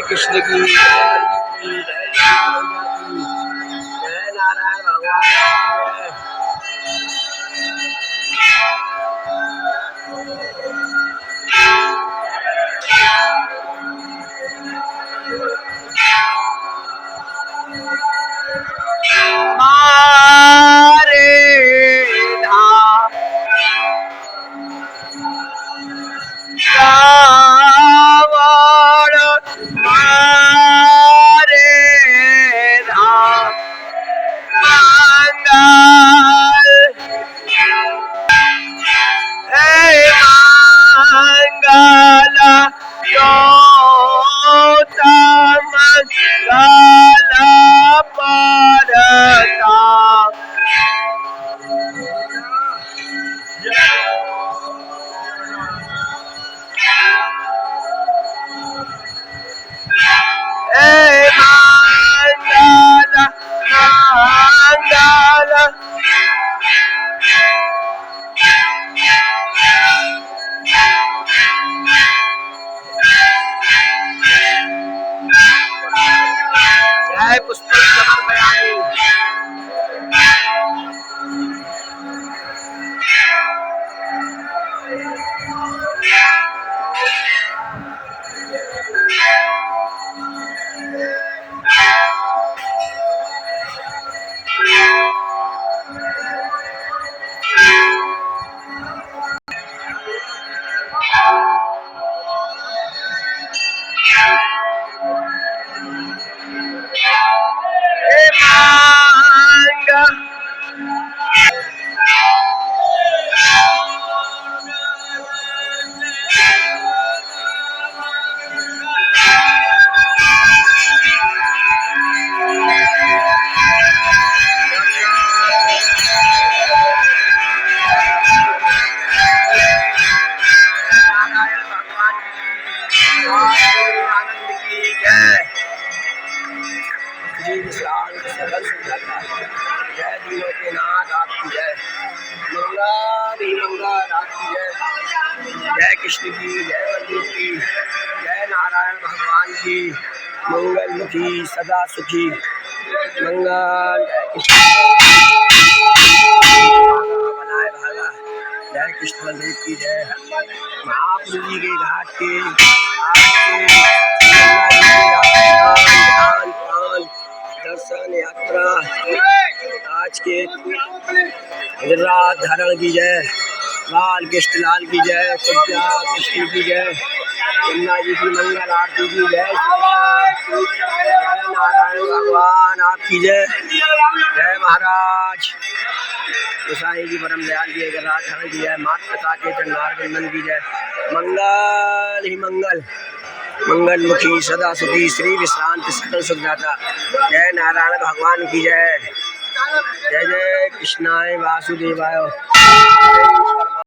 जय कृष्ण की जय नारायण भगवान। मारे धाम रावण मारे धाम मंगल हे मंगल गौतम मंगल परताप हे मंगल मंगल जय पुष्प समर्पयामि। हे मांग नारायण भगवान आनंद की जय। श्री विशाल सकल सुंदरता जय दिनों के नाथ आपकी जय। मंगल ही मंगल आपकी जय। जय कृष्ण की जय बलदेव की जय नारायण भगवान की मंगल मुखी सदा सुखी मंगल। जय कृष्ण बनाए भागा जय कृष्ण बलदेव की जय। महाप्रभु जी के घाट के ध्यान पान दर्शन यात्रा आज के रात धारण की जय। लाल कृष्ण लाल की जय। कृष्ण की जय। यमुना जी की मंगल आरती की जय। जय नारायण भगवान आपकी जय। जय महाराज गोसाई जी परम दयाल की रात धारण की जय। मात पिता के चंडार बंदन की जय। मंगल ही मंगल मंगल मुखी सदा सुखी श्री विश्रांत सकल सुखदाता जय नारायण भगवान की जय। जय जय कृष्णाय वासुदेवाय।